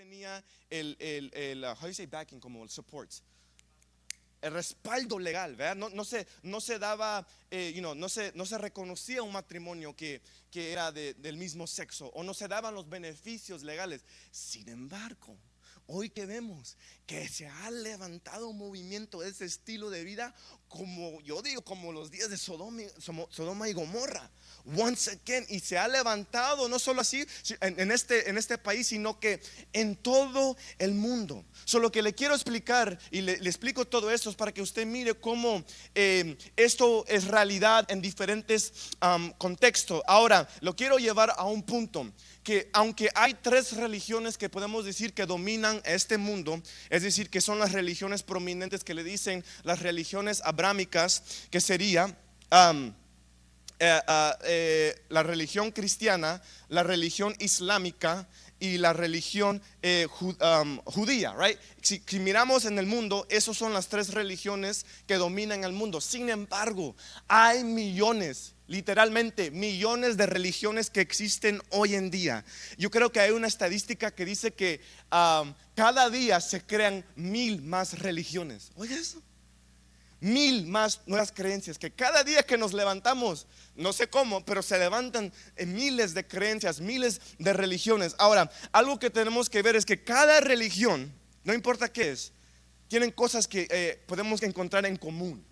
tenía how do you say backing, como el support, el respaldo legal, ¿verdad? No se daba, no se reconocía un matrimonio que era del mismo sexo, o no se daban los beneficios legales. Sin embargo, hoy que vemos que se ha levantado un movimiento de ese estilo de vida, como yo digo, como los días de Sodoma y Gomorra, once again, y se ha levantado no solo así en este país, sino que en todo el mundo. Solo que le quiero explicar y le explico todo esto es para que usted mire cómo esto es realidad en diferentes contextos. Ahora lo quiero llevar a un punto, que aunque hay tres religiones que podemos decir que dominan este mundo, es decir, que son las religiones prominentes que le dicen las religiones abrámicas, que sería la religión cristiana, la religión islámica y la religión judía, right? Si miramos en el mundo, esas son las tres religiones que dominan el mundo. Sin embargo, hay millones, literalmente millones de religiones que existen hoy en día. Yo creo que hay una estadística que dice que cada día se crean 1000 más religiones. Oye eso, 1000 más nuevas creencias, que cada día que nos levantamos, no sé cómo, pero se levantan miles de creencias, miles de religiones. Ahora, algo que tenemos que ver es que cada religión, no importa qué es, tienen cosas que podemos encontrar en común.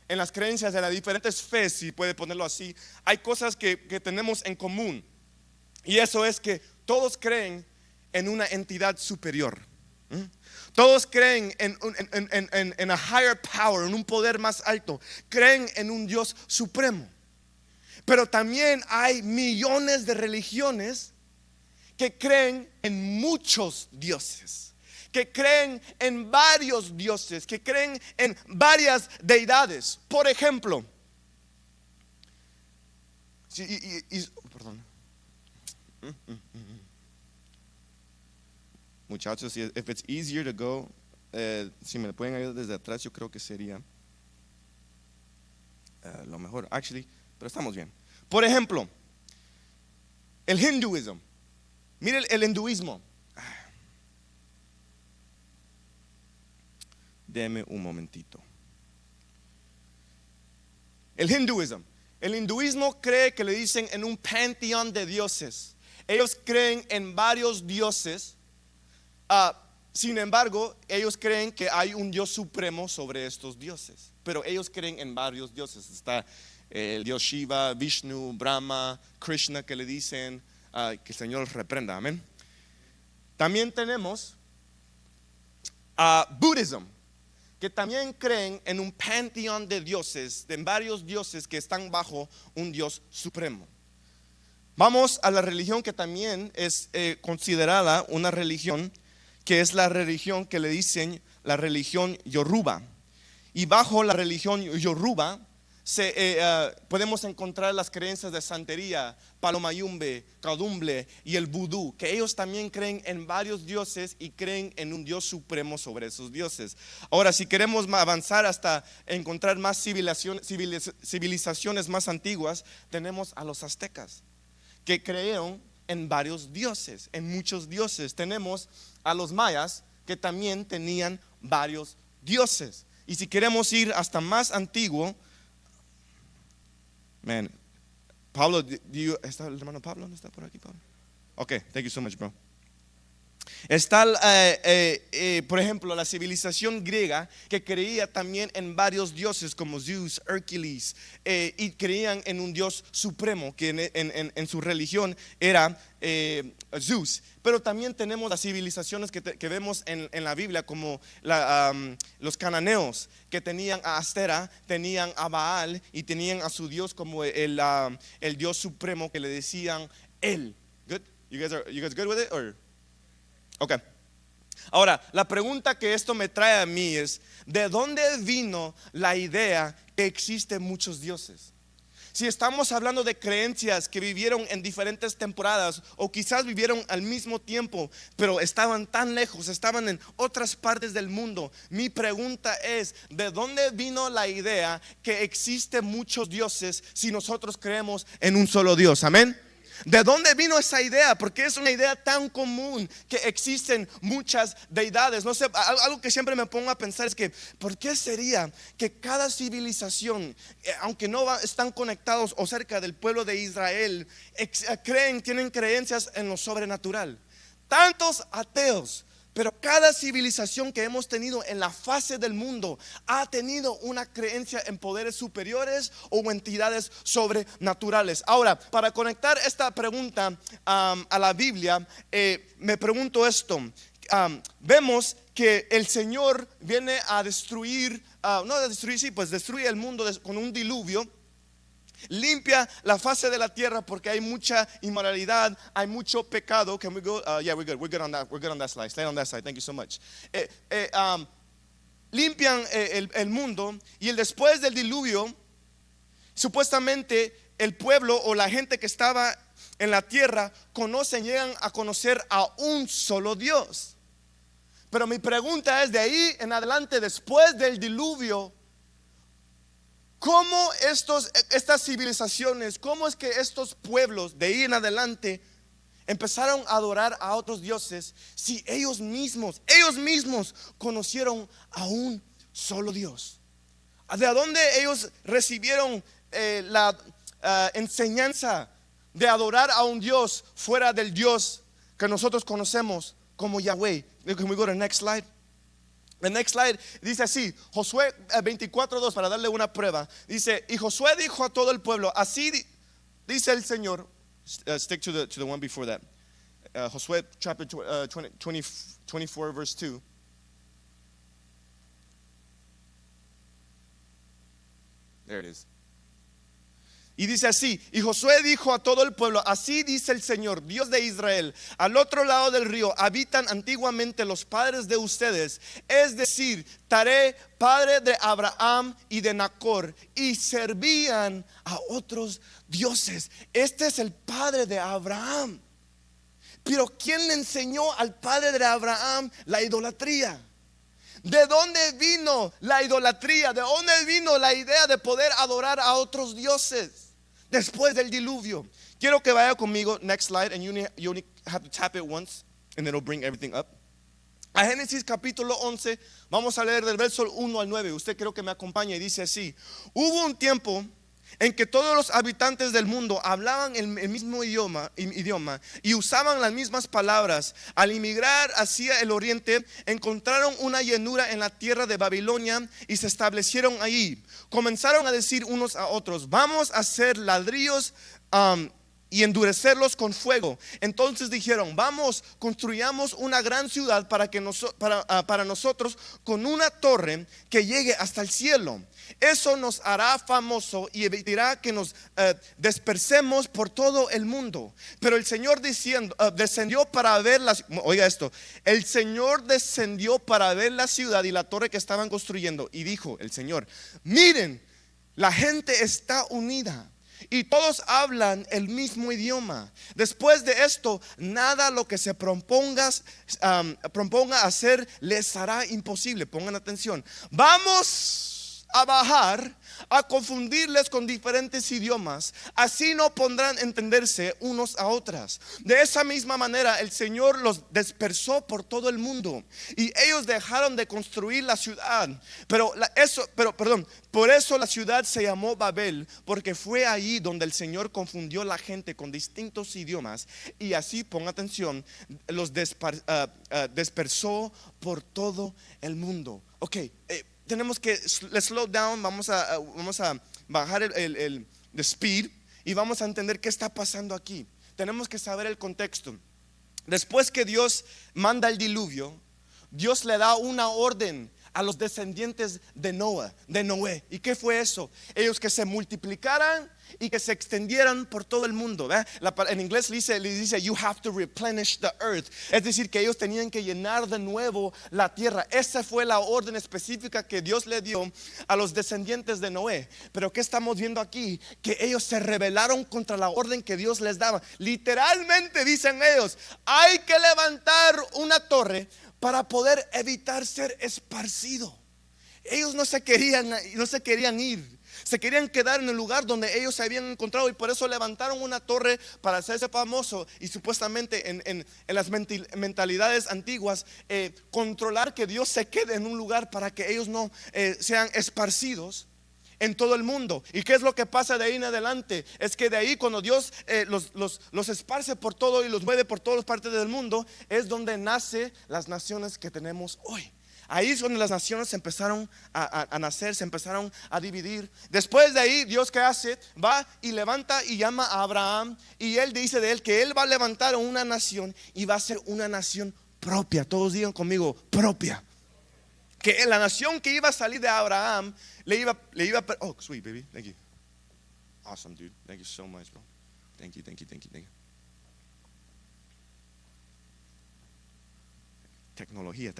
En las creencias de las diferentes fes, si puede ponerlo así, hay cosas que tenemos en común. Y eso es que todos creen en una entidad superior. Todos creen en a higher power, en un poder más alto. Creen en un Dios supremo. Pero también hay millones de religiones que creen en muchos dioses, que creen en varios dioses, que creen en varias deidades. Por ejemplo, perdón. Muchachos, if it's easier to go, si me pueden ayudar desde atrás, yo creo que sería lo mejor, actually, pero estamos bien. Por ejemplo, el hinduismo. Mire el hinduismo. Deme un momentito. El hinduismo cree que le dicen en un panteón de dioses. Ellos creen en varios dioses. Sin embargo, ellos creen que hay un Dios supremo sobre estos dioses, pero ellos creen en varios dioses. Está el Dios Shiva, Vishnu, Brahma, Krishna, que le dicen que el Señor los reprenda, amén. También tenemos Buddhism, que también creen en un panteón de dioses, de varios dioses que están bajo un Dios supremo. Vamos a la religión que también es considerada una religión, que es la religión que le dicen la religión Yoruba. Y bajo la religión Yoruba podemos encontrar las creencias de santería, palomayumbe, candomblé y el vudú, que ellos también creen en varios dioses y creen en un Dios supremo sobre esos dioses. Ahora, si queremos avanzar hasta encontrar más civilizaciones más antiguas, tenemos a los aztecas, que creyeron en varios dioses, en muchos dioses. Tenemos a los mayas, que también tenían varios dioses. Y si queremos ir hasta más antiguo, Pablo, ¿está el hermano Pablo? ¿No está por aquí, Pablo? Ok, thank you so much, bro. Está, por ejemplo, la civilización griega, que creía también en varios dioses como Zeus, Hércules, y creían en un Dios supremo, que en su religión era Zeus. Pero también tenemos las civilizaciones que vemos en la Biblia, como los cananeos, que tenían a Astera, tenían a Baal y tenían a su Dios como el Dios supremo, que le decían él. Good? You guys good with it? Or? Ok. Ahora, la pregunta que esto me trae a mí es: ¿de dónde vino la idea que existen muchos dioses? Si estamos hablando de creencias que vivieron en diferentes temporadas, o quizás vivieron al mismo tiempo, pero estaban tan lejos, estaban en otras partes del mundo, mi pregunta es: ¿de dónde vino la idea que existen muchos dioses si nosotros creemos en un solo Dios? Amén. ¿De dónde vino esa idea? Porque es una idea tan común que existen muchas deidades. No sé, algo que siempre me pongo a pensar es que ¿por qué sería que cada civilización, aunque no están conectados o cerca del pueblo de Israel, tienen creencias en lo sobrenatural? Tantos ateos. Pero cada civilización que hemos tenido en la fase del mundo ha tenido una creencia en poderes superiores o entidades sobrenaturales. Ahora, para conectar esta pregunta a la Biblia, me pregunto esto. Vemos que el Señor viene a destruir, no a destruir, sí, pues destruye el mundo con un diluvio. Limpia la fase de la tierra porque hay mucha inmoralidad, hay mucho pecado. Can we go? Yeah, we're good. We're good on that. We're good on that slide. Stay on that side. Thank you so much. Limpian el mundo, y después del diluvio, supuestamente el pueblo o la gente que estaba en la tierra llegan a conocer a un solo Dios. Pero mi pregunta es, de ahí en adelante, después del diluvio, ¿cómo estas civilizaciones, cómo es que estos pueblos de ahí en adelante empezaron a adorar a otros dioses si ellos mismos conocieron a un solo Dios? ¿De dónde ellos recibieron la enseñanza de adorar a un Dios fuera del Dios que nosotros conocemos como Yahweh? Can we go to the next slide? The next slide dice así, Josué 24:2, para darle una prueba. Dice, y Josué dijo a todo el pueblo, así dice el Señor. Stick to the one before that. Josué chapter 24 verse 2. There it is. Y dice así, y Josué dijo a todo el pueblo, así dice el Señor, Dios de Israel, al otro lado del río habitan antiguamente los padres de ustedes, es decir, Taré, padre de Abraham y de Nacor, y servían a otros dioses. Este es el padre de Abraham. Pero ¿quién le enseñó al padre de Abraham la idolatría? ¿De dónde vino la idolatría? ¿De dónde vino la idea de poder adorar a otros dioses? Después del diluvio. Quiero que vaya conmigo, next slide, and you only have to tap it once and it'll bring everything up. A Génesis capítulo 11, vamos a leer del verso 1 al 9. Usted creo que me acompaña y dice así: hubo un tiempo en que todos los habitantes del mundo hablaban el mismo idioma y usaban las mismas palabras. Al emigrar hacia el oriente, encontraron una llanura en la tierra de Babilonia y se establecieron allí. Comenzaron a decir unos a otros, vamos a hacer ladrillos y endurecerlos con fuego. Entonces dijeron, vamos, construyamos una gran ciudad para nosotros, con una torre que llegue hasta el cielo. Eso nos hará famoso y evitará que nos dispersemos por todo el mundo. Pero el Señor descendió para ver oiga esto, el Señor descendió para ver la ciudad y la torre que estaban construyendo, y dijo el Señor, miren, la gente está unida y todos hablan el mismo idioma. Después de esto, nada lo que se proponga hacer les hará imposible. Pongan atención. Vamos a bajar a confundirles con diferentes idiomas, así no podrán entenderse unos a otras. De esa misma manera el Señor los dispersó por todo el mundo y ellos dejaron de construir la ciudad. Por eso la ciudad se llamó Babel, porque fue allí donde el Señor confundió la gente con distintos idiomas y así, pon atención, los dispersó por todo el mundo. Ok, tenemos que slow down, vamos a bajar el speed y vamos a entender qué está pasando aquí. Tenemos que saber el contexto. Después que Dios manda el diluvio, Dios le da una orden a los descendientes de Noé. ¿Y qué fue eso? Ellos que se multiplicaran y que se extendieran por todo el mundo. En inglés le dice you have to replenish the earth. Es decir, que ellos tenían que llenar de nuevo la tierra. Esa fue la orden específica que Dios le dio a los descendientes de Noé. Pero ¿qué estamos viendo aquí? Que ellos se rebelaron contra la orden que Dios les daba. Literalmente dicen ellos, hay que levantar una torre para poder evitar ser esparcido. Ellos no se querían ir. Se querían quedar en el lugar donde ellos se habían encontrado, y por eso levantaron una torre para hacerse famoso y supuestamente en las mentalidades antiguas controlar que Dios se quede en un lugar para que ellos no sean esparcidos en todo el mundo. ¿Y qué es lo que pasa de ahí en adelante? Es que de ahí, cuando Dios los esparce por todo y los mueve por todas partes del mundo, es donde nacen las naciones que tenemos hoy. Ahí es donde las naciones se empezaron a nacer, se empezaron a dividir. Después de ahí, Dios, ¿qué hace? Va y levanta y llama a Abraham, y él dice de él que él va a levantar una nación, y va a ser una nación propia. Todos digan conmigo, propia. Que la nación que iba a salir de Abraham le iba oh, sweet baby, thank you. Awesome, dude. Thank you so much, bro. Thank you. Tecnología.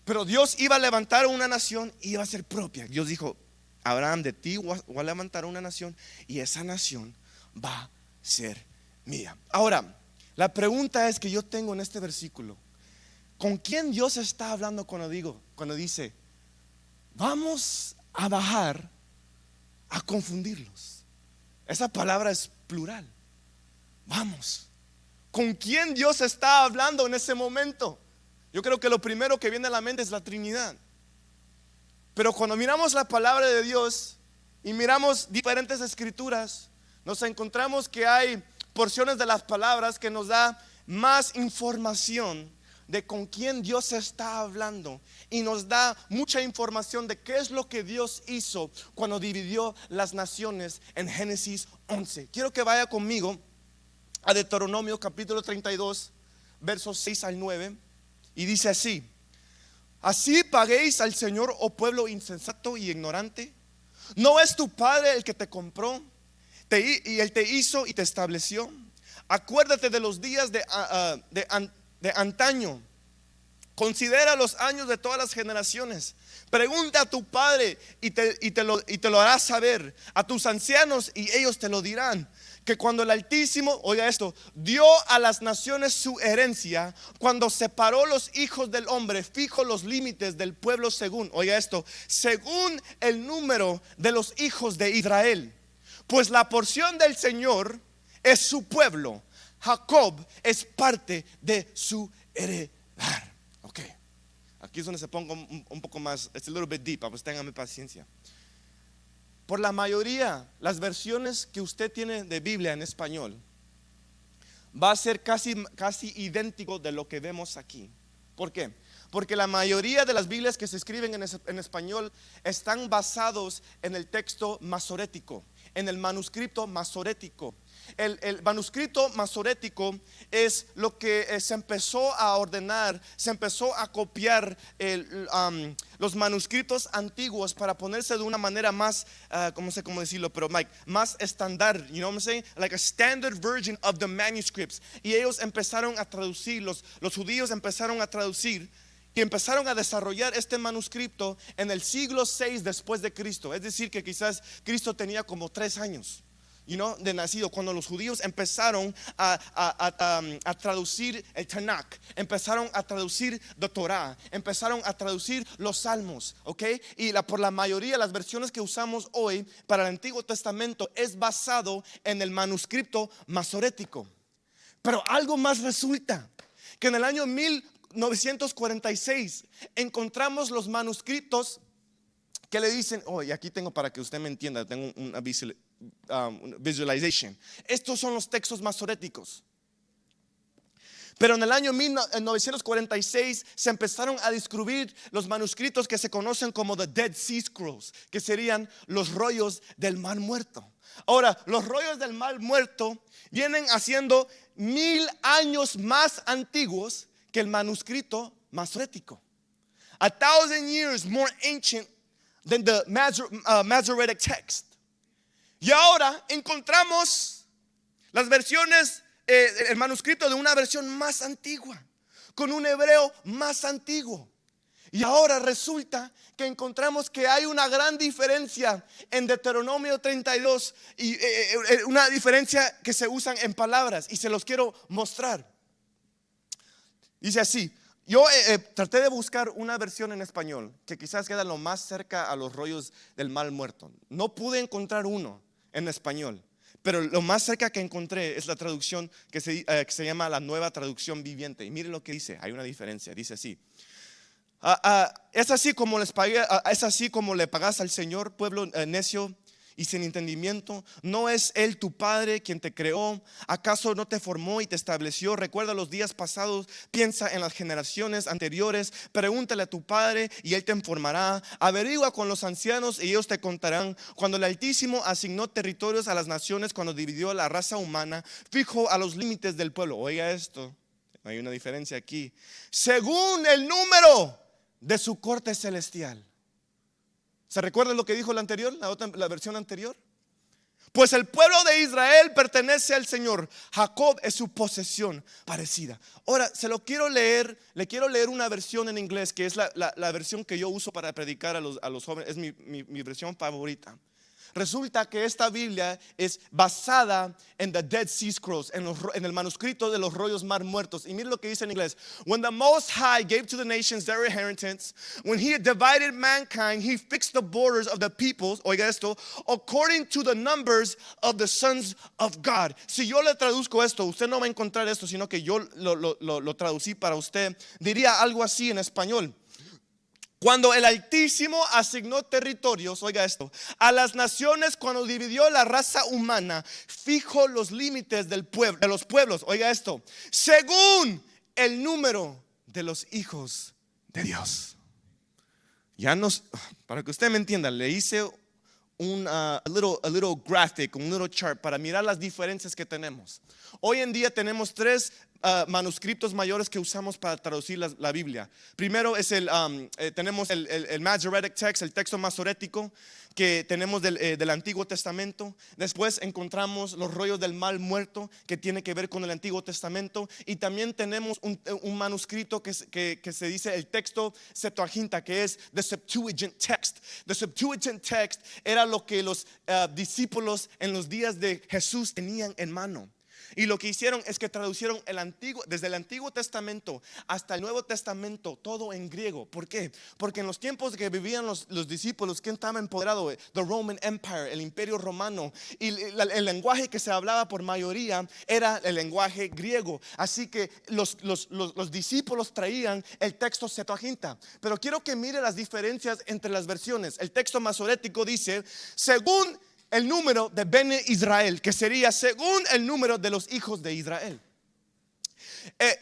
Pero Dios iba a levantar una nación y iba a ser propia. Dios dijo: Abraham, de ti voy a levantar una nación, y esa nación va a ser mía. Ahora, la pregunta es que yo tengo en este versículo: ¿con quién Dios está hablando cuando dice vamos a bajar a confundirlos? Esa palabra es plural. Vamos. ¿Con quién Dios está hablando en ese momento? Yo creo que lo primero que viene a la mente es la Trinidad. Pero cuando miramos la palabra de Dios y miramos diferentes escrituras, nos encontramos que hay porciones de las palabras que nos da más información de con quién Dios está hablando, y nos da mucha información de qué es lo que Dios hizo cuando dividió las naciones en Génesis 11. Quiero que vaya conmigo a Deuteronomio capítulo 32, versos 6 al 9, y dice así: así paguéis al Señor, oh pueblo insensato y ignorante. ¿No es tu padre el que te compró y él te hizo y te estableció? Acuérdate de los días de antaño. Considera los años de todas las generaciones. Pregunta a tu padre y te lo hará saber, a tus ancianos y ellos te lo dirán. Que cuando el Altísimo, oiga esto, dio a las naciones su herencia, cuando separó los hijos del hombre, fijó los límites del pueblo según, oiga esto, según el número de los hijos de Israel. Pues la porción del Señor es su pueblo, Jacob es parte de su heredar. Ok, aquí es donde se ponga un poco más, it's a little bit deep, pues téngame paciencia. Por la mayoría, las versiones que usted tiene de Biblia en español va a ser casi idéntico de lo que vemos aquí. ¿Por qué? Porque la mayoría de las Biblias que se escriben en español están basados en el texto masorético, en el manuscrito masorético. El manuscrito masorético es lo que se empezó a ordenar, se empezó a copiar los manuscritos antiguos para ponerse de una manera más, no sé cómo decirlo, pero Mike, más estándar, you know what I'm saying? Like a standard version of the manuscripts. Y ellos empezaron a traducir, los judíos empezaron a traducir y empezaron a desarrollar este manuscrito en el siglo 6 después de Cristo. Es decir, que quizás Cristo tenía como 3 años de nacido, cuando los judíos empezaron a traducir el Tanakh, empezaron a traducir la Torah, empezaron a traducir los Salmos, ¿ok? Y por la mayoría de las versiones que usamos hoy para el Antiguo Testamento es basado en el manuscrito masorético. Pero algo más resulta, que en el año 1946 encontramos los manuscritos que le dicen, y aquí tengo para que usted me entienda, tengo una visualization. Estos son los textos masoréticos. Pero en el año 1946 se empezaron a descubrir los manuscritos que se conocen como the Dead Sea Scrolls, que serían los rollos del Mar Muerto. Ahora, los rollos del Mar Muerto vienen haciendo 1000 años más antiguos que el manuscrito masorético. 1000 years more ancient than the Masoretic text. Y ahora encontramos las versiones, el manuscrito de una versión más antigua, con un hebreo más antiguo. Y ahora resulta que encontramos que hay una gran diferencia en Deuteronomio 32 y una diferencia que se usan en palabras, y se los quiero mostrar. Dice así: Yo traté de buscar una versión en español que quizás queda lo más cerca a los rollos del mal muerto. No pude encontrar uno en español, pero lo más cerca que encontré es la traducción que se llama la Nueva Traducción Viviente. Y mire lo que dice, hay una diferencia, dice así. Es así como es así como le pagas al Señor, pueblo necio y sin entendimiento. ¿No es Él tu Padre quien te creó? ¿Acaso no te formó y te estableció? Recuerda los días pasados, piensa en las generaciones anteriores. Pregúntale a tu Padre y Él te informará. Averigua con los ancianos y ellos te contarán. Cuando el Altísimo asignó territorios a las naciones, cuando dividió la raza humana, fijó a los límites del pueblo. Oiga esto, hay una diferencia aquí. Según el número de su corte celestial. ¿Se recuerda lo que dijo la versión anterior? Pues el pueblo de Israel pertenece al Señor. Jacob es su posesión parecida. Ahora, le quiero leer una versión en inglés, que es la versión que yo uso para predicar a los jóvenes. Es mi versión favorita. Resulta que esta Biblia es basada en the Dead Sea Scrolls, en el manuscrito de los rollos mar muertos. Y mire lo que dice en inglés. When the Most High gave to the nations their inheritance, when he had divided mankind, he fixed the borders of the peoples, oiga esto, according to the numbers of the sons of God. Si yo le traduzco esto, usted no va a encontrar esto, sino que yo lo traducí para usted. Diría algo así en español. Cuando el Altísimo asignó territorios, oiga esto, a las naciones, cuando dividió la raza humana, fijó los límites de los pueblos, oiga esto, según el número de los hijos de Dios. Para que usted me entienda, le hice a little graphic, un little chart para mirar las diferencias que tenemos. Hoy en día tenemos tres manuscritos mayores que usamos para traducir la Biblia. Primero es tenemos el Masoretic Text, el texto masorético que tenemos del Antiguo Testamento. Después encontramos los rollos del mal muerto, que tiene que ver con el Antiguo Testamento. Y también tenemos un manuscrito que se dice el texto Septuaginta, que es the Septuagint Text. The Septuagint Text era lo que los discípulos en los días de Jesús tenían en mano. Y lo que hicieron es que traducieron desde el Antiguo Testamento hasta el Nuevo Testamento, todo en griego. ¿Por qué? Porque en los tiempos que vivían los discípulos, ¿quién estaba empoderado? The Roman Empire, el Imperio Romano. Y el lenguaje que se hablaba por mayoría era el lenguaje griego. Así que los discípulos traían el texto Septuaginta. Pero quiero que mire las diferencias entre las versiones. El texto masorético dice, según el número de Bene Israel, que sería según el número de los hijos de Israel.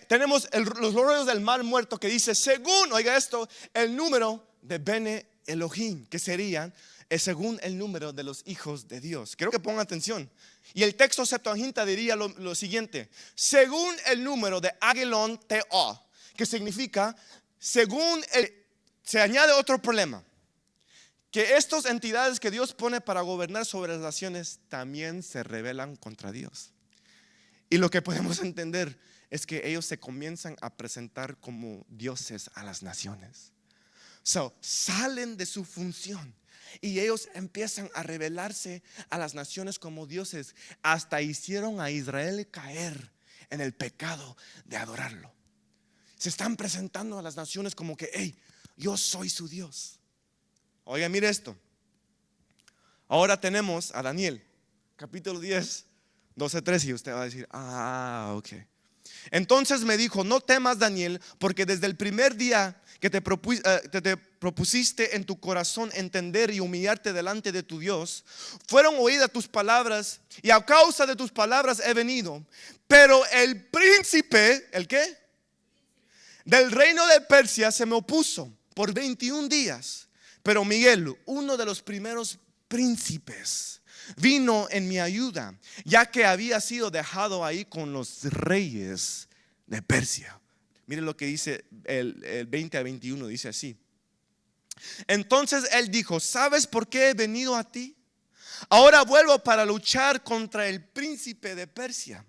Tenemos los rollos del mal muerto que dice según, oiga esto, el número de Bene Elohim, que serían según el número de los hijos de Dios. Quiero que pongan atención. Y el texto Septuaginta diría lo siguiente: según el número de Agelon Teo, que significa según se añade otro problema, que estas entidades que Dios pone para gobernar sobre las naciones también se rebelan contra Dios. Y lo que podemos entender es que ellos se comienzan a presentar como dioses a las naciones. Salen de su función y ellos empiezan a rebelarse a las naciones como dioses. Hasta hicieron a Israel caer en el pecado de adorarlo. Se están presentando a las naciones como que, hey, yo soy su Dios. Oiga, mire esto. Ahora tenemos a Daniel, capítulo 10, 12-13, y usted va a decir, ok. Entonces me dijo, no temas, Daniel, porque desde el primer día que te propusiste en tu corazón entender y humillarte delante de tu Dios, fueron oídas tus palabras, y a causa de tus palabras he venido. Pero el príncipe, ¿el qué? Del reino de Persia se me opuso por 21 días. Pero Miguel, uno de los primeros príncipes, vino en mi ayuda, ya que había sido dejado ahí con los reyes de Persia. Miren lo que dice el 20 a 21, dice así. Entonces él dijo, ¿sabes por qué he venido a ti? Ahora vuelvo para luchar contra el príncipe de Persia.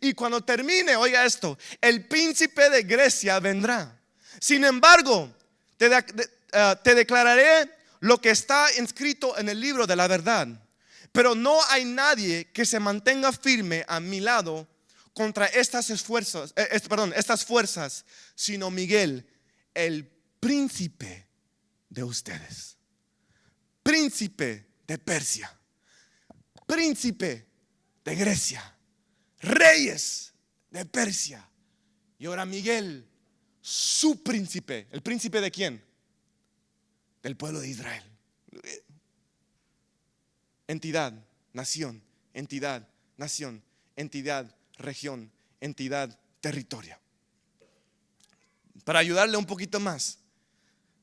Y cuando termine, oiga esto, el príncipe de Grecia vendrá. Sin embargo, te declararé lo que está inscrito en el libro de la verdad. Pero no hay nadie que se mantenga firme a mi lado contra estas fuerzas, sino Miguel, el príncipe de ustedes, príncipe de Persia, príncipe de Grecia, reyes de Persia. Y ahora Miguel, su príncipe. ¿El príncipe de quién? Del pueblo de Israel. Entidad, nación, entidad, nación, entidad, región, entidad, territorio. Para ayudarle un poquito más,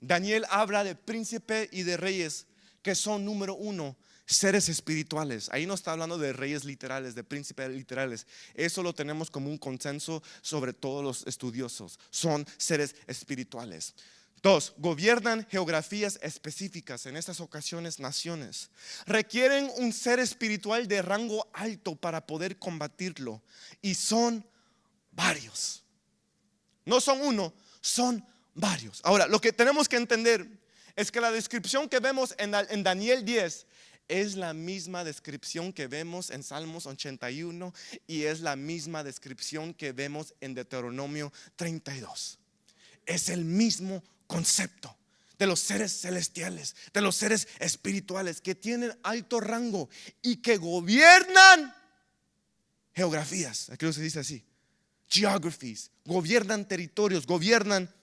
Daniel habla de príncipe y de reyes que son, número uno, seres espirituales. Ahí no está hablando de reyes literales, de príncipes literales. Eso lo tenemos como un consenso sobre todos los estudiosos. Son seres espirituales. Dos, gobiernan geografías específicas, en estas ocasiones naciones. Requieren un ser espiritual de rango alto para poder combatirlo. Y son varios. No son uno, son varios. Ahora, lo que tenemos que entender es que la descripción que vemos en Daniel 10 es la misma descripción que vemos en Salmos 81 y es la misma descripción que vemos en Deuteronomio 32. Es el mismo concepto de los seres celestiales, de los seres espirituales que tienen alto rango y que gobiernan geografías. Aquí se dice así, geographies, gobiernan territorios, gobiernan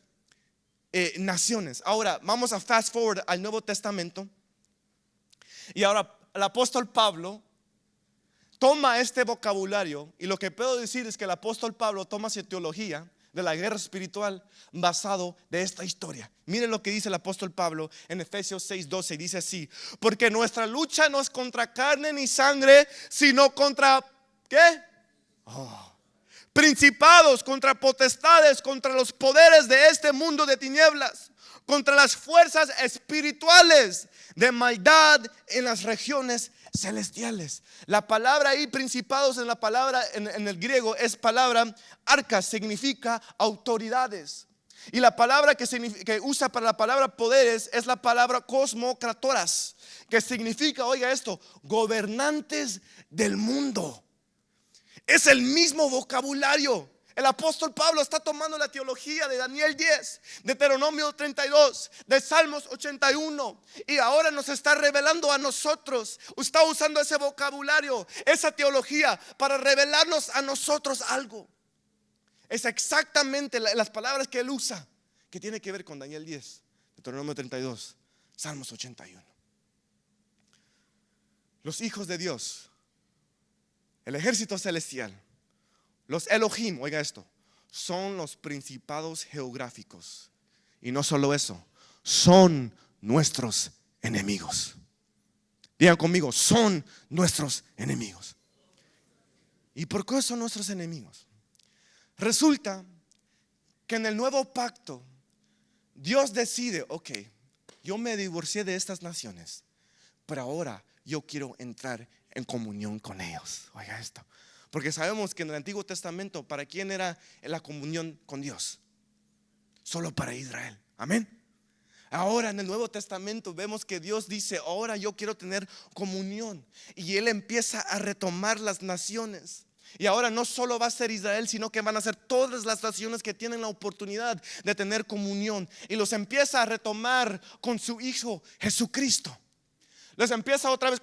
naciones. Ahora vamos a fast forward al Nuevo Testamento. Y ahora el apóstol Pablo toma este vocabulario, y lo que puedo decir es que el apóstol Pablo toma su teología de la guerra espiritual basado de esta historia. Miren lo que dice el apóstol Pablo en Efesios 6:12, dice así: porque nuestra lucha no es contra carne ni sangre, sino contra ¿qué? Principados, contra potestades, contra los poderes de este mundo de tinieblas, contra las fuerzas espirituales de maldad en las regiones celestiales. La palabra ahí, principados, en la palabra en el griego es palabra arcas, significa autoridades. Y la palabra que usa para la palabra poderes es la palabra cosmokratoras, que significa, oiga esto, gobernantes del mundo. Es el mismo vocabulario. El apóstol Pablo está tomando la teología de Daniel 10, de Deuteronomio 32, de Salmos 81, y ahora nos está revelando a nosotros. Está usando ese vocabulario, esa teología, para revelarnos a nosotros algo. Es exactamente las palabras que él usa, que tiene que ver con Daniel 10, Deuteronomio 32, Salmos 81. Los hijos de Dios, el ejército celestial, los Elohim, oiga esto, son los principados geográficos. Y no solo eso, son nuestros enemigos. Digan conmigo, son nuestros enemigos. ¿Y por qué son nuestros enemigos? Resulta que en el nuevo pacto Dios decide, ok, yo me divorcié de estas naciones, pero ahora yo quiero entrar en comunión con ellos. Oiga esto, porque sabemos que en el Antiguo Testamento, ¿para quién era la comunión con Dios? Solo para Israel. Amén. Ahora en el Nuevo Testamento vemos que Dios dice, ahora yo quiero tener comunión. Y Él empieza a retomar las naciones. Y ahora no solo va a ser Israel, sino que van a ser todas las naciones que tienen la oportunidad de tener comunión. Y los empieza a retomar con su Hijo Jesucristo. Les empieza otra vez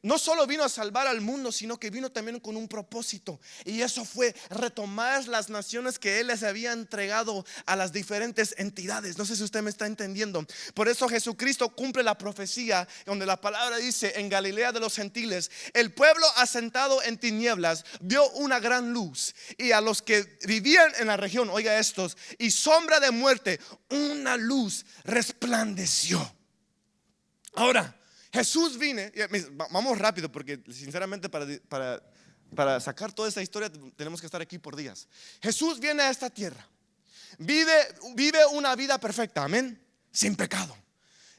no solo vino a salvar al mundo, sino que vino también con un propósito. Y eso fue retomar las naciones que Él les había entregado a las diferentes entidades. No sé si usted me está entendiendo. Por eso Jesucristo cumple la profecía donde la palabra dice: en Galilea de los gentiles, el pueblo asentado en tinieblas vio una gran luz. Y a los que vivían en la región, oiga estos, y sombra de muerte, una luz resplandeció. Ahora Jesús vino, vamos rápido porque sinceramente para sacar toda esta historia tenemos que estar aquí por días. Jesús viene a esta tierra, vive una vida perfecta, amén, sin pecado.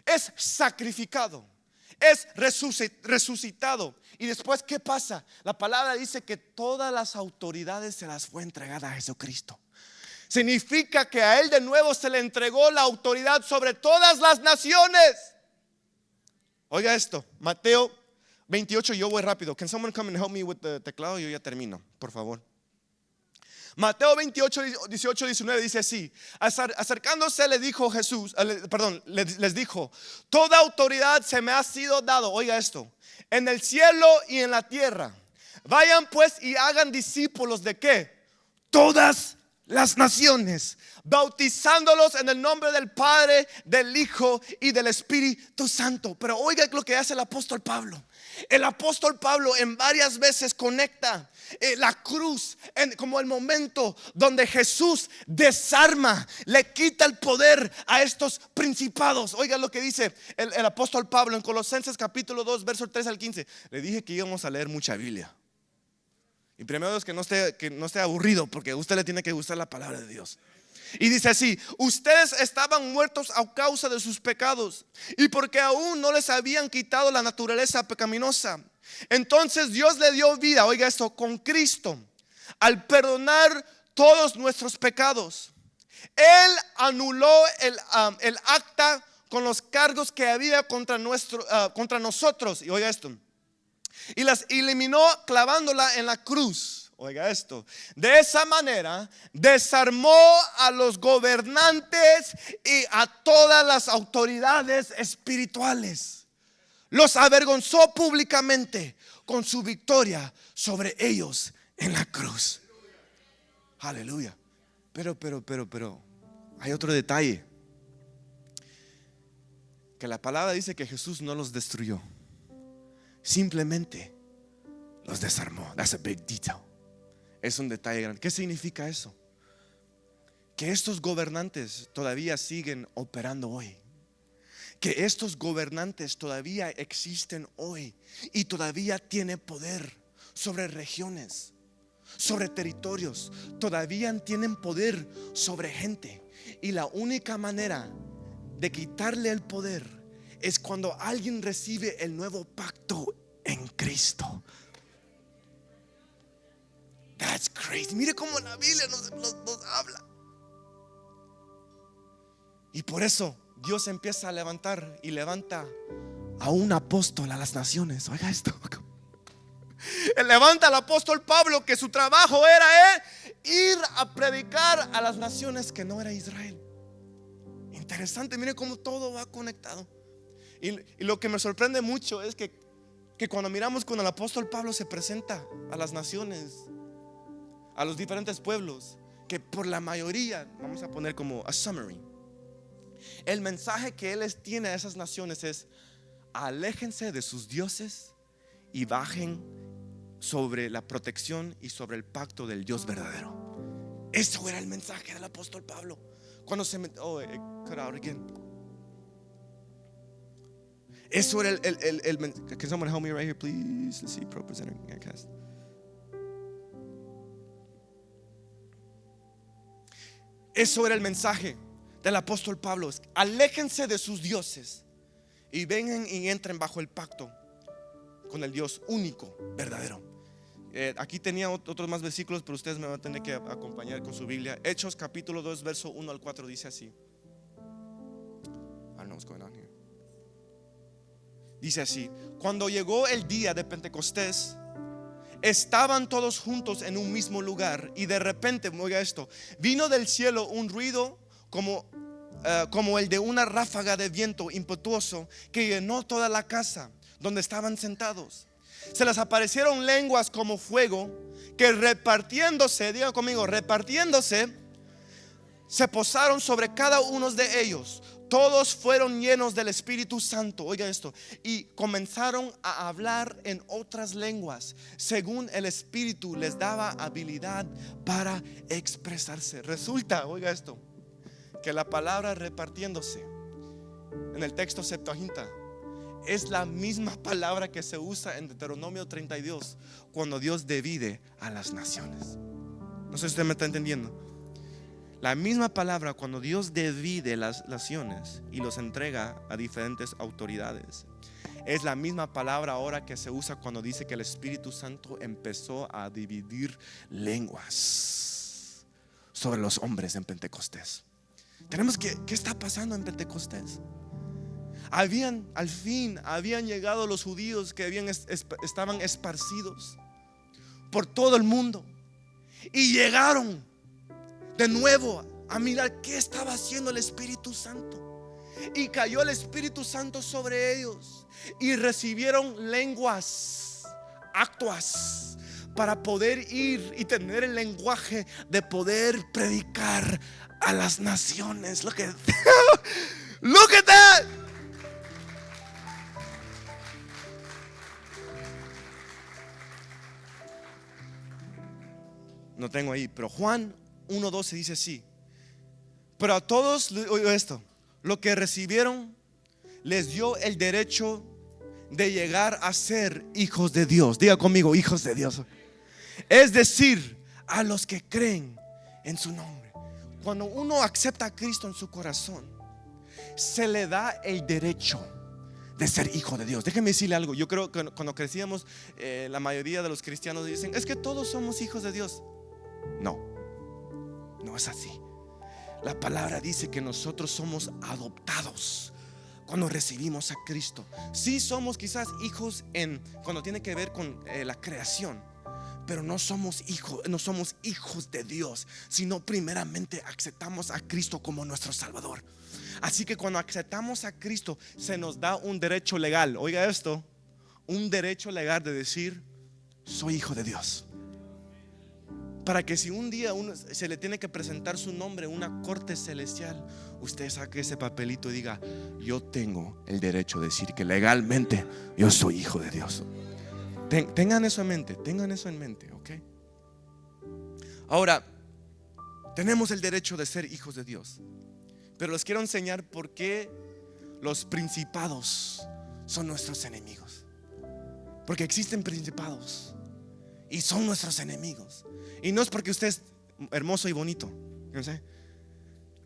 Es sacrificado, es resucitado. Y después, ¿qué pasa? La palabra dice que todas las autoridades se las fue entregada a Jesucristo. Significa que a Él de nuevo se le entregó la autoridad sobre todas las naciones. Oiga esto, Mateo 28, yo voy rápido. Can someone come and help me with the teclado? Yo ya termino, por favor. Mateo 28, 18, 19 dice así: acercándose le dijo Jesús, les dijo: toda autoridad se me ha sido dado, oiga esto, en el cielo y en la tierra. Vayan pues y hagan discípulos de ¿qué? Todas las naciones, bautizándolos en el nombre del Padre, del Hijo y del Espíritu Santo. Pero oiga lo que hace el apóstol Pablo. El apóstol Pablo en varias veces conecta la cruz como el momento donde Jesús desarma, le quita el poder a estos principados. Oiga lo que dice el apóstol Pablo en Colosenses capítulo 2 versos 3 al 15. Le dije que íbamos a leer mucha Biblia. Y primero es que no esté aburrido, porque a usted le tiene que gustar la palabra de Dios. Y dice así: ustedes estaban muertos a causa de sus pecados y porque aún no les habían quitado la naturaleza pecaminosa. Entonces Dios le dio vida, oiga esto, con Cristo, al perdonar todos nuestros pecados. Él anuló el acta con los cargos que había contra nosotros. Y oiga esto, y las eliminó clavándola en la cruz. Oiga esto, de esa manera desarmó a los gobernantes y a todas las autoridades espirituales. Los avergonzó públicamente con su victoria sobre ellos en la cruz. Aleluya. Pero hay otro detalle, que la palabra dice que Jesús no los destruyó, simplemente los desarmó. That's a big detail. Es un detalle grande. ¿Qué significa eso? Que estos gobernantes todavía siguen operando hoy. Que estos gobernantes todavía existen hoy y todavía tienen poder sobre regiones, sobre territorios. Todavía tienen poder sobre gente. Y la única manera de quitarle el poder es cuando alguien recibe el nuevo pacto en Cristo. That's crazy. Mire cómo la Biblia nos habla. Y por eso Dios empieza a levantar y levanta a un apóstol a las naciones. Oiga esto. Él levanta al apóstol Pablo, que su trabajo era ir a predicar a las naciones que no era Israel. Interesante, mire cómo todo va conectado. Y lo que me sorprende mucho es que cuando miramos cuando el apóstol Pablo se presenta a las naciones, a los diferentes pueblos, que por la mayoría, vamos a poner como a summary, el mensaje que él les tiene a esas naciones es: aléjense de sus dioses y bajen sobre la protección y sobre el pacto del Dios verdadero. Eso era el mensaje del apóstol Pablo. Cuando se cut out again. Eso era el can someone help me right here please? Let's see, pro presenter cast. Eso era el mensaje del apóstol Pablo: aléjense de sus dioses y vengan y entren bajo el pacto con el Dios único, verdadero. Aquí tenía otros más versículos, pero ustedes me van a tener que acompañar con su Biblia. Hechos capítulo 2 verso 1 al 4 dice así. I don't know what's going on here. Dice así: cuando llegó el día de Pentecostés, estaban todos juntos en un mismo lugar, y de repente, oiga esto, vino del cielo un ruido como el de una ráfaga de viento impetuoso que llenó toda la casa donde estaban sentados. Se les aparecieron lenguas como fuego que repartiéndose, diga conmigo, repartiéndose, se posaron sobre cada uno de ellos. Todos fueron llenos del Espíritu Santo, oiga esto, y comenzaron a hablar en otras lenguas según el Espíritu les daba habilidad para expresarse. Resulta, oiga esto, que la palabra repartiéndose en el texto Septuaginta es la misma palabra que se usa en Deuteronomio 32 cuando Dios divide a las naciones. No sé si usted me está entendiendo. La misma palabra cuando Dios divide las naciones y los entrega a diferentes autoridades, es la misma palabra ahora que se usa cuando dice que el Espíritu Santo empezó a dividir lenguas sobre los hombres en Pentecostés. ¿Qué está pasando en Pentecostés? al fin habían llegado los judíos que estaban esparcidos por todo el mundo, y llegaron de nuevo a mirar qué estaba haciendo el Espíritu Santo. Y cayó el Espíritu Santo sobre ellos y recibieron lenguas actuas para poder ir y tener el lenguaje de poder predicar a las naciones. Look at that. No tengo ahí, pero Juan 1:12 dice así: pero a todos, oiga esto, lo que recibieron les dio el derecho de llegar a ser hijos de Dios. Diga conmigo, hijos de Dios. Es decir, a los que creen en su nombre. Cuando uno acepta a Cristo en su corazón, se le da el derecho de ser hijo de Dios. Déjeme decirle algo. Yo creo que cuando crecíamos, la mayoría de los cristianos dicen: es que todos somos hijos de Dios. No, no es así. La palabra dice que nosotros somos adoptados cuando recibimos a Cristo. Sí somos quizás hijos cuando tiene que ver con la creación, pero no somos hijos de Dios, sino primeramente aceptamos a Cristo como nuestro Salvador. Así que cuando aceptamos a Cristo, se nos da un derecho legal. Oiga esto, un derecho legal de decir: soy hijo de Dios. Para que si un día se le tiene que presentar su nombre en una corte celestial, usted saque ese papelito y diga: yo tengo el derecho de decir que legalmente yo soy hijo de Dios. Tengan eso en mente, ¿ok? Ahora, tenemos el derecho de ser hijos de Dios, pero les quiero enseñar por qué los principados son nuestros enemigos. Porque existen principados y son nuestros enemigos. Y no es porque usted es hermoso y bonito, ¿no sé?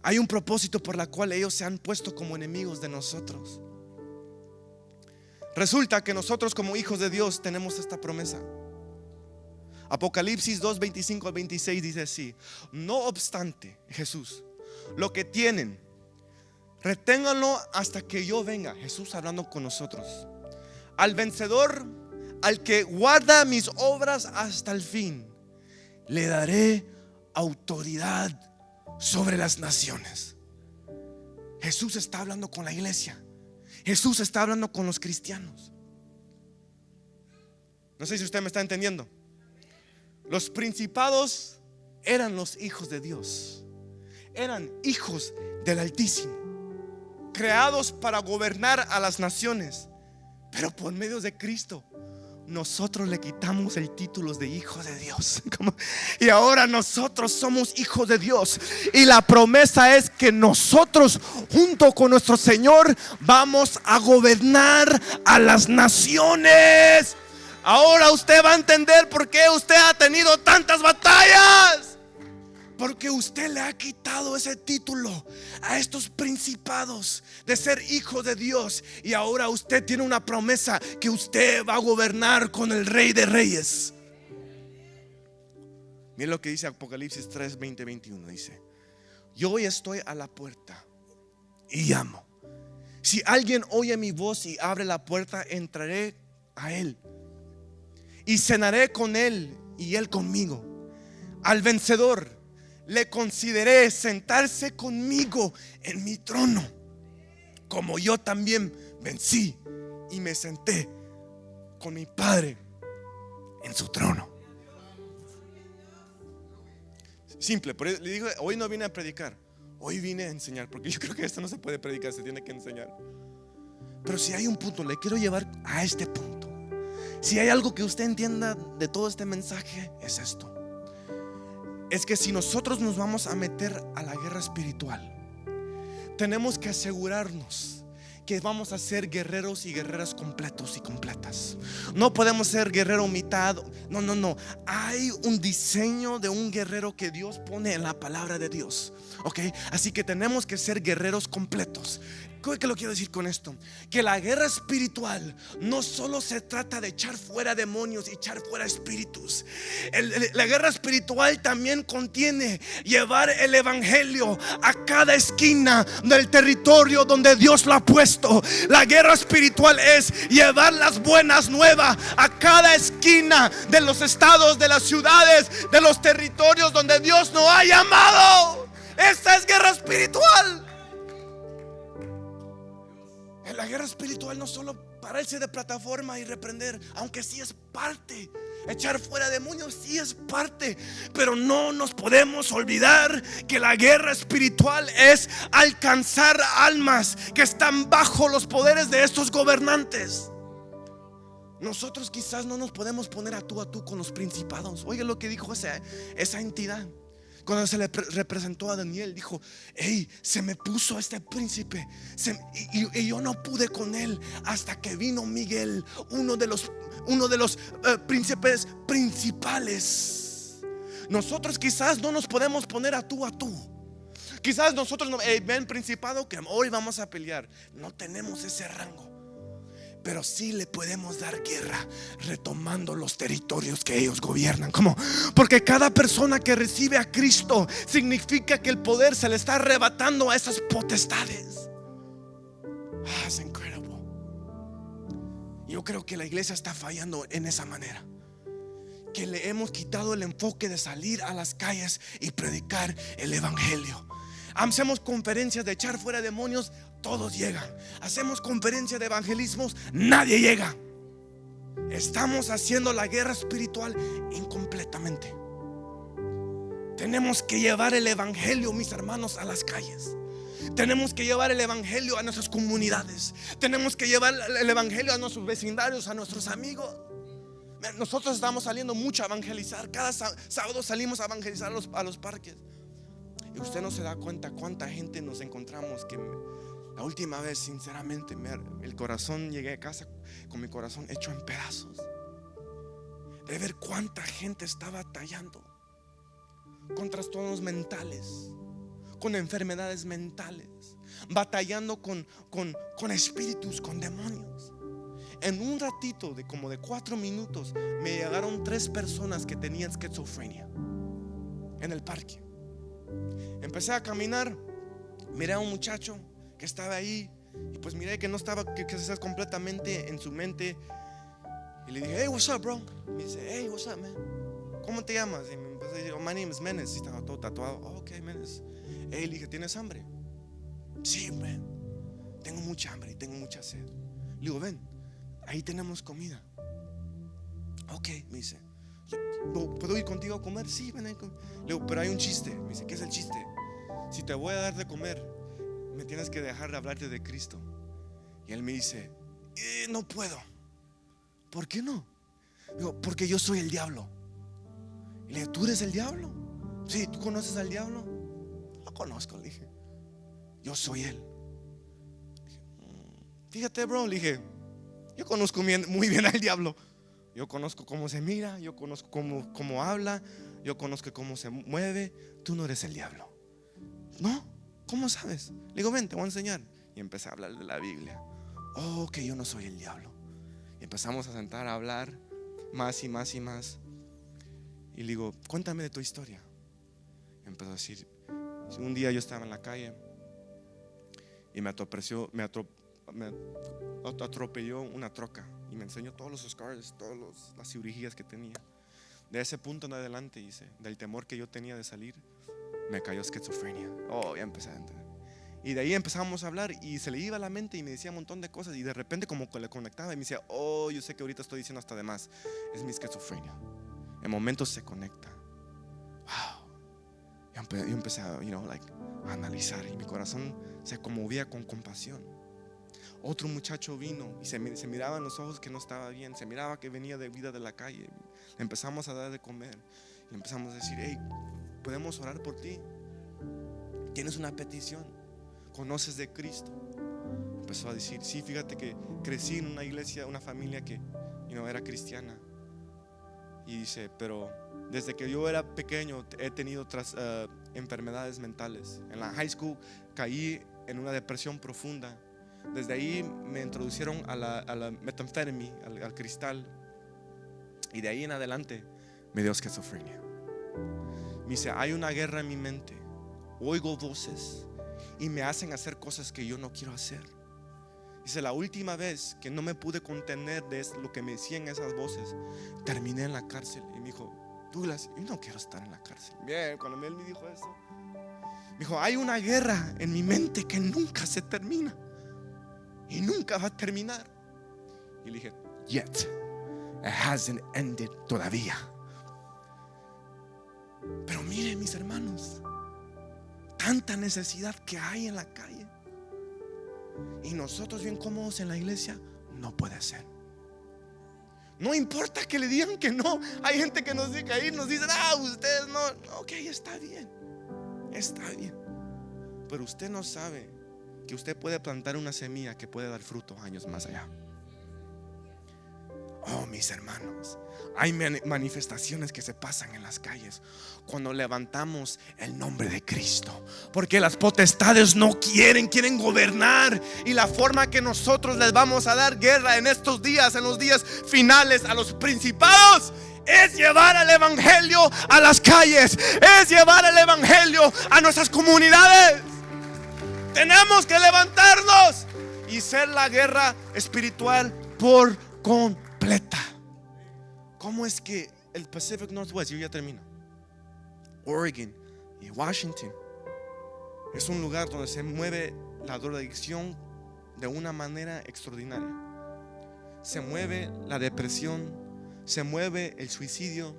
Hay un propósito por la cual ellos se han puesto como enemigos de nosotros. Resulta que nosotros como hijos de Dios tenemos esta promesa. Apocalipsis 2:25 al 26 dice así: no obstante, Jesús, lo que tienen, reténganlo hasta que yo venga. Jesús hablando con nosotros. Al vencedor, al que guarda mis obras hasta el fin, le daré autoridad sobre las naciones. Jesús está hablando con la iglesia. Jesús está hablando con los cristianos. No sé si usted me está entendiendo. Los principados eran los hijos de Dios. Eran hijos del Altísimo, creados para gobernar a las naciones. Pero por medio de Cristo, nosotros le quitamos el título de hijos de Dios. Y ahora nosotros somos hijos de Dios. Y la promesa es que nosotros, junto con nuestro Señor, vamos a gobernar a las naciones. Ahora usted va a entender por qué usted ha tenido tantas batallas. Porque usted le ha quitado ese título a estos principados de ser hijo de Dios. Y ahora usted tiene una promesa que usted va a gobernar con el Rey de Reyes. Miren lo que dice Apocalipsis 3, 20, 21. Dice: yo hoy estoy a la puerta y llamo. Si alguien oye mi voz y abre la puerta, entraré a él y cenaré con él y él conmigo. Al vencedor le concederé sentarse conmigo en mi trono, como yo también vencí y me senté con mi Padre en su trono. Simple, por eso le digo, hoy no vine a predicar, hoy vine a enseñar, porque yo creo que esto no se puede predicar, se tiene que enseñar. Pero si hay un punto, le quiero llevar a este punto. Si hay algo que usted entienda de todo este mensaje, es esto: es que si nosotros nos vamos a meter a la guerra espiritual, tenemos que asegurarnos que vamos a ser guerreros y guerreras completos y completas. No podemos ser guerrero mitad. No. Hay un diseño de un guerrero que Dios pone en la palabra de Dios, ¿ok? Así que tenemos que ser guerreros completos. ¿Qué lo quiero decir con esto? Que la guerra espiritual no solo se trata de echar fuera demonios y echar fuera espíritus. La guerra espiritual también contiene llevar el evangelio a cada esquina del territorio donde Dios lo ha puesto. La guerra espiritual es llevar las buenas nuevas a cada esquina de los estados, de las ciudades, de los territorios donde Dios nos ha llamado. Esta es guerra espiritual. En la guerra espiritual no solo pararse de plataforma y reprender, aunque sí es parte. Echar fuera demonios sí es parte, pero no nos podemos olvidar que la guerra espiritual es alcanzar almas que están bajo los poderes de estos gobernantes. Nosotros quizás no nos podemos poner a tú con los principados. Oye lo que dijo esa entidad cuando se le representó a Daniel. Dijo: hey, se me puso este príncipe y yo no pude con él hasta que vino Miguel, uno de los príncipes principales. Nosotros quizás no nos podemos poner a tú. Quizás nosotros no, ven principado, que hoy vamos a pelear. No tenemos ese rango, pero sí le podemos dar guerra retomando los territorios que ellos gobiernan. ¿Cómo? Porque cada persona que recibe a Cristo significa que el poder se le está arrebatando a esas potestades. Es increíble. Yo creo que la iglesia está fallando en esa manera, que le hemos quitado el enfoque de salir a las calles y predicar el evangelio. Hacemos conferencias de echar fuera demonios, todos llegan. Hacemos conferencias de evangelismos, nadie llega. Estamos haciendo la guerra espiritual incompletamente. Tenemos que llevar el evangelio, mis hermanos, a las calles. Tenemos que llevar el evangelio a nuestras comunidades. Tenemos que llevar el evangelio a nuestros vecindarios, a nuestros amigos. Nosotros estamos saliendo mucho a evangelizar. Cada sábado salimos a evangelizar a los parques. Y usted no se da cuenta cuánta gente nos encontramos. Que la última vez, sinceramente, el corazón, llegué a casa con mi corazón hecho en pedazos, de ver cuánta gente está batallando con trastornos mentales, con enfermedades mentales, batallando con espíritus, con demonios. En un ratito de como de 4 minutos me llegaron 3 personas que tenían esquizofrenia en el parque. Empecé a caminar, miré a un muchacho que estaba ahí y pues miré que no estaba, que estaba completamente en su mente. Y le dije: hey, what's up, bro? Me dice: hey, what's up, man? ¿Cómo te llamas? Y me empecé a decir: oh, my name is Menes. Y estaba todo tatuado. Oh, ok, Menes. Hey, le dije: ¿tienes hambre? Sí, man, tengo mucha hambre y tengo mucha sed. Le digo: ven, ahí tenemos comida. Ok, me dice: ¿puedo ir contigo a comer? Sí, ven ahí. Le digo: pero hay un chiste. Me dice: ¿qué es el chiste? Si te voy a dar de comer, me tienes que dejar de hablarte de Cristo. Y él me dice: no puedo. ¿Por qué no? Digo: porque yo soy el diablo. Y le dije: ¿tú eres el diablo? Sí. ¿Tú conoces al diablo? Lo conozco, le dije. Yo soy él. Fíjate, bro, le dije, yo conozco muy bien al diablo. Yo conozco cómo se mira, yo conozco cómo habla, yo conozco cómo se mueve. Tú no eres el diablo. ¿No? ¿Cómo sabes? Le digo: ven, te voy a enseñar. Y empecé a hablar de la Biblia. Oh, que yo no soy el diablo. Y empezamos a sentar a hablar más y más y más. Y le digo: cuéntame de tu historia. Y empezó a decir: un día yo estaba en la calle y me atropelló una troca. Y me enseñó todos los scars, todas las cirugías que tenía. De ese punto en adelante, dice, del temor que yo tenía de salir, me cayó esquizofrenia. Oh, ya empecé a entender. Y de ahí empezamos a hablar y se le iba a la mente y me decía un montón de cosas. Y de repente como que le conectaba y me decía: oh, yo sé que ahorita estoy diciendo hasta de más. Es mi esquizofrenia. En momentos se conecta. Wow. Yo empecé a, a analizar y mi corazón se conmovía con compasión. Otro muchacho vino y se miraba en los ojos que no estaba bien. Se miraba que venía de vida de la calle. Le empezamos a dar de comer. Le empezamos a decir: hey, ¿podemos orar por ti? ¿Tienes una petición? ¿Conoces de Cristo? Empezó a decir: sí, fíjate que crecí en una iglesia, una familia que era cristiana. Y dice: pero desde que yo era pequeño he tenido enfermedades mentales. En la high school caí en una depresión profunda Desde ahí me introducieron a la metanfetamina, al cristal. Y de ahí en adelante me dio esquizofrenia. Me dice, hay una guerra en mi mente. Oigo voces y me hacen hacer cosas que yo no quiero hacer. Dice, la última vez que no me pude contener de lo que me decían esas voces, terminé en la cárcel. Y me dijo, Douglas, yo no quiero estar en la cárcel. Bien, cuando él me dijo eso, me dijo, hay una guerra en mi mente que nunca se termina y nunca va a terminar. Y le dije, yet it hasn't ended todavía. Pero miren, mis hermanos, tanta necesidad que hay en la calle y nosotros bien cómodos en la iglesia. No puede ser. No importa que le digan que no. Hay gente que nos dice que ahí nos dicen, ustedes no. Ok, está bien. Está bien. Pero usted no sabe que usted puede plantar una semilla que puede dar fruto años más allá. Oh, mis hermanos, hay manifestaciones que se pasan en las calles cuando levantamos el nombre de Cristo, porque las potestades no quieren gobernar. Y la forma que nosotros les vamos a dar guerra en estos días, en los días finales, a los principados, es llevar el evangelio a las calles, es llevar el evangelio a nuestras comunidades. Tenemos que levantarnos y ser la guerra espiritual por completa. ¿Cómo es que el Pacific Northwest, yo ya termino, Oregon y Washington, es un lugar donde se mueve la drogadicción de una manera extraordinaria? Se mueve la depresión, se mueve el suicidio,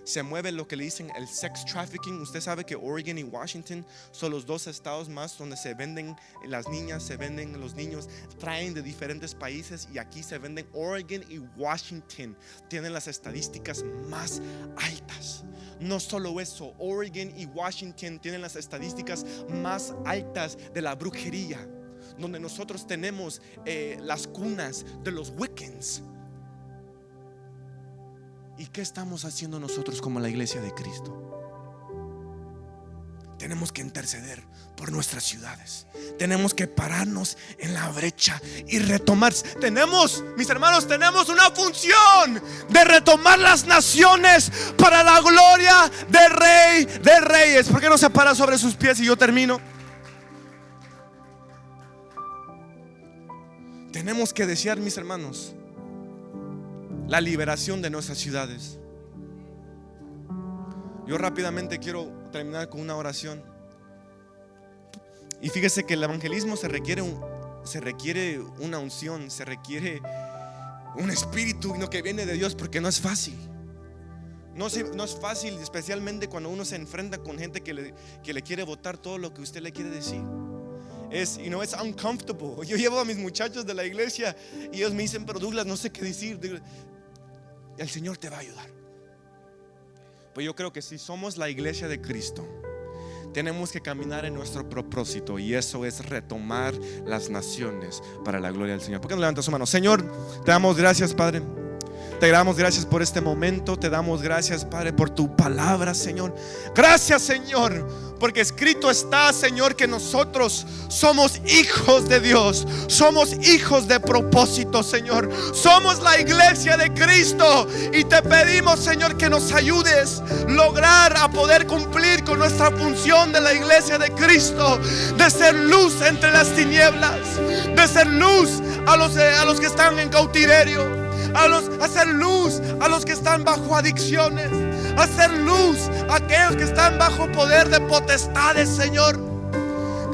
se mueve lo que le dicen el sex trafficking. Usted sabe que Oregon y Washington son los dos estados más donde se venden las niñas, se venden los niños, traen de diferentes países y aquí se venden. Oregon y Washington tienen las estadísticas más altas. No solo eso, Oregon y Washington tienen las estadísticas más altas de la brujería, donde nosotros tenemos las cunas de los Wiccans. ¿Y qué estamos haciendo nosotros como la iglesia de Cristo? Tenemos que interceder por nuestras ciudades. Tenemos que pararnos en la brecha y retomar. Mis hermanos, tenemos una función de retomar las naciones para la gloria del Rey de Reyes. ¿Por qué no se para sobre sus pies y yo termino? Tenemos que desear, mis hermanos, la liberación de nuestras ciudades. Yo rápidamente quiero terminar con una oración. Y fíjese que el evangelismo se requiere una unción, se requiere un espíritu que viene de Dios, porque no es fácil. No es fácil, especialmente cuando uno se enfrenta con gente que le quiere botar todo lo que usted le quiere decir. Es uncomfortable. Yo llevo a mis muchachos de la iglesia y ellos me dicen, pero Douglas, no sé qué decir. El Señor te va a ayudar. Pues yo creo que si somos la iglesia de Cristo, tenemos que caminar en nuestro propósito, y eso es retomar las naciones para la gloria del Señor. ¿Por qué no levantas su mano? Señor, te damos gracias, Padre. Te damos gracias por este momento. Te damos gracias, Padre, por tu palabra, Señor. Gracias, Señor, porque escrito está, Señor, que nosotros somos hijos de Dios. Somos hijos de propósito, Señor. Somos la iglesia de Cristo. Y te pedimos, Señor, que nos ayudes a lograr a poder cumplir con nuestra función de la iglesia de Cristo, de ser luz entre las tinieblas, de ser luz a los que están en cautiverio, hacer luz a los que están bajo adicciones, hacer luz a aquellos que están bajo poder de potestades, Señor.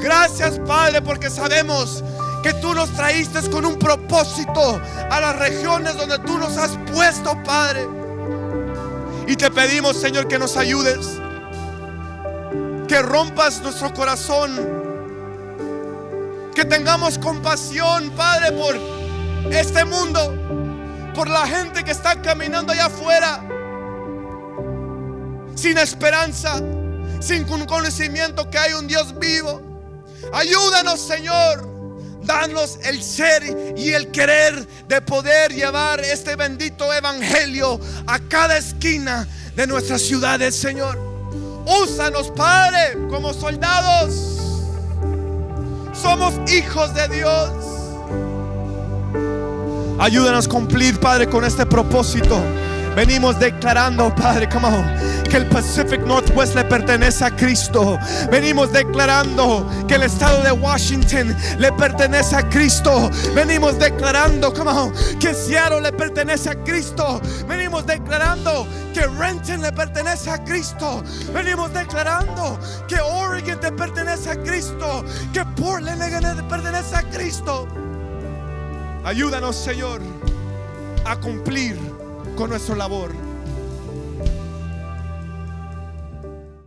Gracias, Padre, porque sabemos que tú nos traíste con un propósito a las regiones donde tú nos has puesto, Padre. Y te pedimos, Señor, que nos ayudes, que rompas nuestro corazón, que tengamos compasión, Padre, por este mundo, por la gente que está caminando allá afuera sin esperanza, sin un conocimiento que hay un Dios vivo. Ayúdanos, Señor. Danos el ser y el querer de poder llevar este bendito evangelio a cada esquina de nuestras ciudades, Señor. Úsanos, Padre, como soldados. Somos hijos de Dios. Ayúdanos a cumplir, Padre, con este propósito. Venimos declarando, Padre, come on, que el Pacific Northwest le pertenece a Cristo. Venimos declarando que el estado de Washington le pertenece a Cristo. Venimos declarando, come on, que Seattle le pertenece a Cristo. Venimos declarando que Renton le pertenece a Cristo. Venimos declarando que Oregon te pertenece a Cristo, que Portland le pertenece a Cristo. Ayúdanos, Señor, a cumplir con nuestra labor.